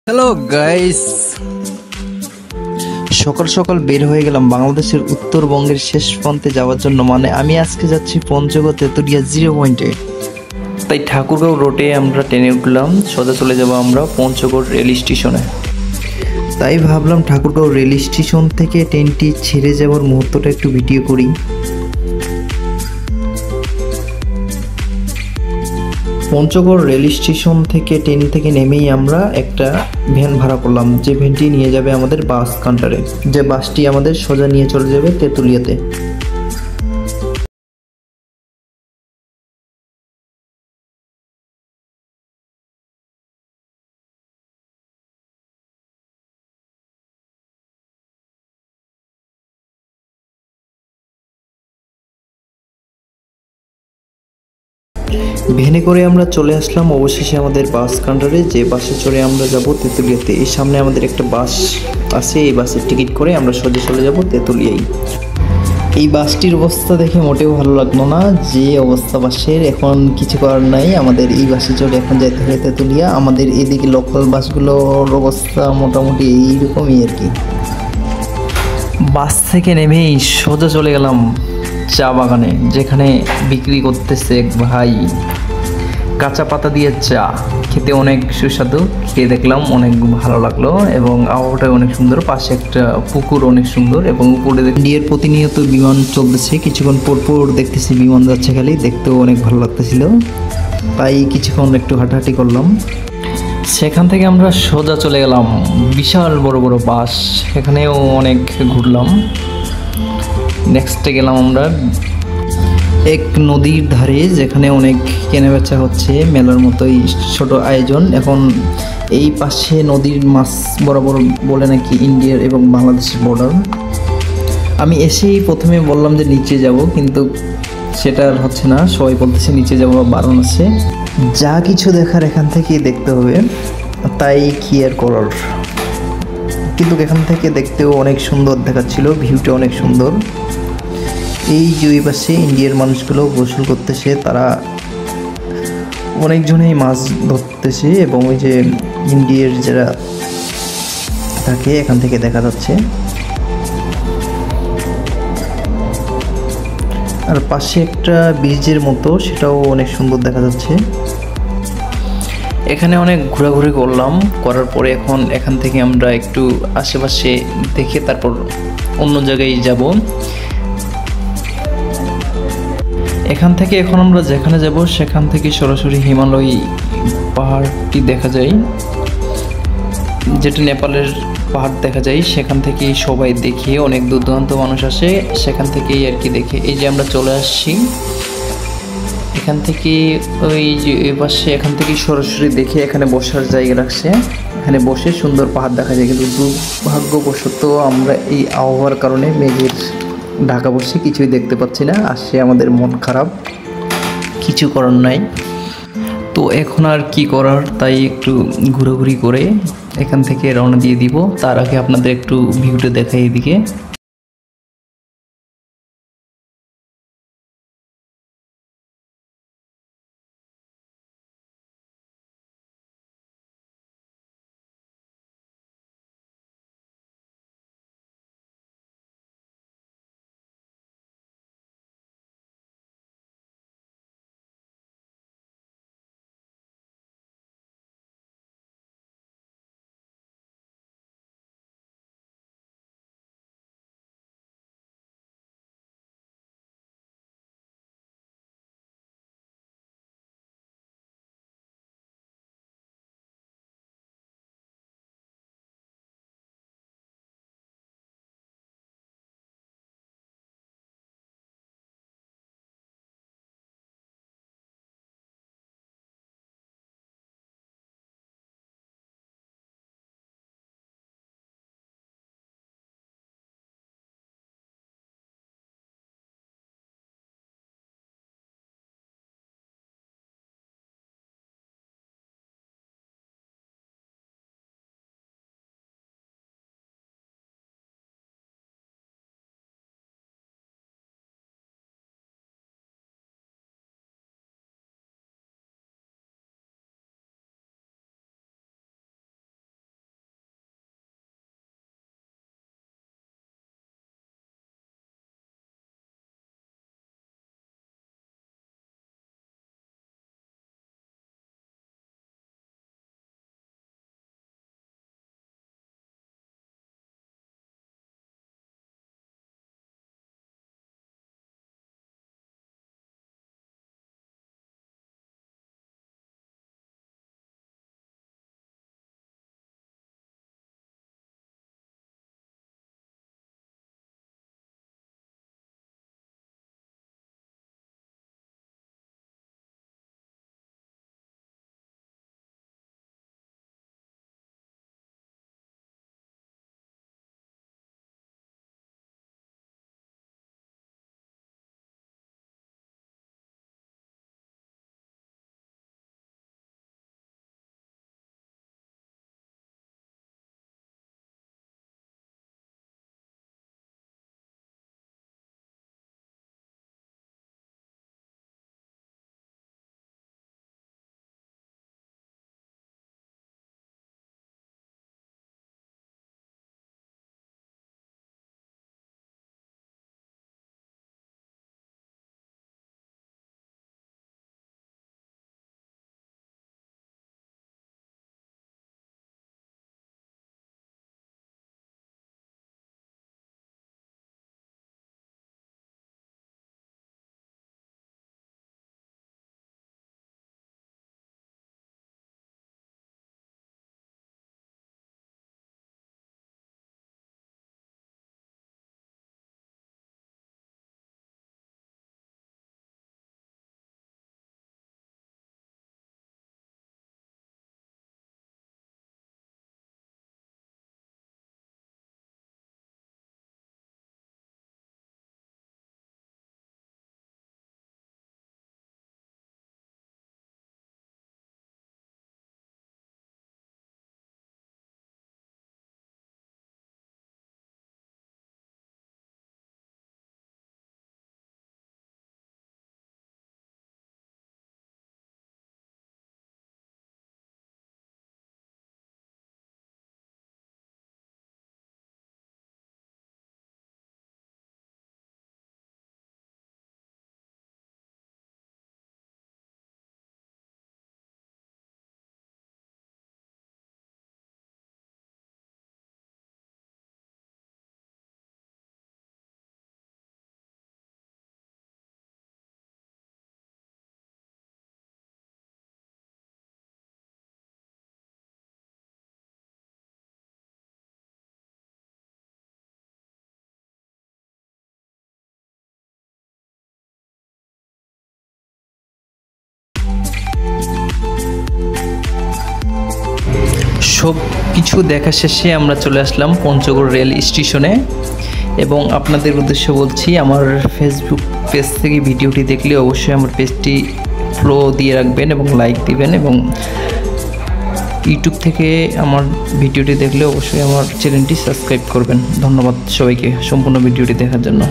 Hello guys, সকাল সকাল বের হয়ে গেলাম বাংলাদেশের উত্তরবঙ্গের শেষ প্রান্তে যাওয়ার জন্য। মানে আমি আজকে যাচ্ছি পঞ্চগড় তেতুলিয়া 0 পয়েন্টে। তাই ঠাকুরগাঁও রোডে আমরা ট্রেনে উঠলাম, সোজা চলে যাব আমরা পঞ্চগড় রেল স্টেশনে। তাই ভাবলাম ঠাকুরগাঁও রেল স্টেশন থেকে ট্রেনটি ছেড়ে যাওয়ার মুহূর্তটা একটু ভিডিও করি। পঞ্চগড় রেল স্টেশন থেকে ট্রেন থেকে নেমেই আমরা একটা ভ্যান ভাড়া করলাম, যে ভ্যানটি নিয়ে যাবে আমাদের বাস কাউন্টারে, যে বাসটি আমাদের সোজা নিয়ে চলে যাবে তেঁতুলিয়াতে। ভ্যানে করে আমরা চলে আসলাম অবশেষে আমাদের বাস কাউন্টারে, যে বাসে চড়ে আমরা যাব তেঁতুলিয়াতে। এই সামনে আমাদের একটা বাস আছে, এই বাসের টিকিট করে আমরা সোজা চলে যাব তেঁতুলিয়ায়। এই বাসটির অবস্থা দেখে মোটেও ভালো লাগলো না, যে অবস্থা বাসের। এখন কিছু করার নাই, আমাদের এই বাসে চড়ে এখন যেতে হয় তেঁতুলিয়া। আমাদের এদিকে লোকাল বাসগুলোর অবস্থা মোটামুটি এইরকমই আর কি। বাস থেকে নেমেই সোজা চলে গেলাম চা বাগানে, যেখানে বিক্রি করতেছে এক ভাই কাঁচা পাতা দিয়ে চা। খেতে অনেক সুস্বাদু, খেয়ে দেখলাম অনেক ভালো লাগলো এবং আবহাওয়াটা অনেক সুন্দর। পাশে একটা পুকুর অনেক সুন্দর এবং উপরে ইন্ডিয়ার প্রতিনিয়ত বিমান চলতেছে, কিছুক্ষণ পর পর দেখতেছি বিমান যাচ্ছে, খালি দেখতেও অনেক ভালো লাগতেছিল। তাই কিছুক্ষণ একটু হাঁটাহাঁটি করলাম। সেখান থেকে আমরা সোজা চলে গেলাম বিশাল বড় বড় বাস, সেখানেও অনেক ঘুরলাম। নেক্সটে গেলাম আমরা এক নদীর ধারে, যেখানে অনেক কেনাবেচা হচ্ছে, মেলার মতোই ছোট আয়োজন। এখন এই পাশে নদীর মাছ বরাবর বলে নাকি ইন্ডিয়ার এবং বাংলাদেশের বর্ডার। আমি এসেই প্রথমে বললাম যে নিচে যাব, কিন্তু সেটা আর হচ্ছে না, সবাই বলতেছে নিচে যাবো, বারণ আছে। যা কিছু দেখার এখান থেকেই দেখতে হবে, তাই কি আর করার। কিন্তু এখান থেকে দেখতেও অনেক সুন্দর দেখাচ্ছিল, ভিউটা অনেক সুন্দর। এই যে ওই পাশে ইন্ডিয়ার মানুষগুলো গোসল করতেছে, তারা অনেকজনেই মাছ ধরতেছে এবং ওই যে ইন্ডিয়ার যারা থাকে এখান থেকে দেখা যাচ্ছে। আর পাশে একটা ব্রিজের মতো, সেটাও অনেক সুন্দর দেখা যাচ্ছে। এখানে অনেক ঘোরাঘুরি করলাম, করার পরে এখন এখান থেকে আমরা একটু আশেপাশে দেখে তারপর অন্য জায়গায় যাব। এখান থেকে এখন আমরা যেখানে যাব সেখান থেকে সরাসরি হিমালয় পাহাড়টি দেখা যায়, যেটা নেপালের পাহাড় দেখা যায়। সেখান থেকেই সবাই দেখে, অনেক দূর দূরান্ত মানুষ আসে, সেখান থেকেই আর কি দেখে। এই যে আমরা চলে আসছি এখান থেকে, ওই যে এই পাশে, এখান থেকেই সরাসরি দেখে এখানে বসার জায়গা রাখছে, এখানে বসে সুন্দর পাহাড় দেখা যায়। কিন্তু দুর্ভাগ্যবশত আমরা এই আবহাওয়ার কারণে মেঘের ঢাকা বসে কিছুই দেখতে পাচ্ছি না, আসছে আমাদের মন খারাপ, কিছু করার নাই। তো এখন আর কি করার, তাই একটু ঘোরাঘুরি করে এখান থেকে রওনা দিয়ে দিব। তার আগে আপনাদের একটু ভিউটা দেখাই এদিকে। সব কিছু দেখা শেষে আমরা চলে আসলাম পঞ্চগড় রেল স্টেশনে। এবং আপনাদের উদ্দেশ্যে বলছি, আমার ফেসবুক পেজ থেকে ভিডিওটি দেখলে অবশ্যই আমার পেজটি ফলো দিয়ে রাখবেন এবং লাইক দিবেন, এবং ইউটিউব থেকে আমার ভিডিওটি দেখলে অবশ্যই আমার চ্যানেলটি সাবস্ক্রাইব করবেন। ধন্যবাদ সবাইকে সম্পূর্ণ ভিডিওটি দেখার জন্য।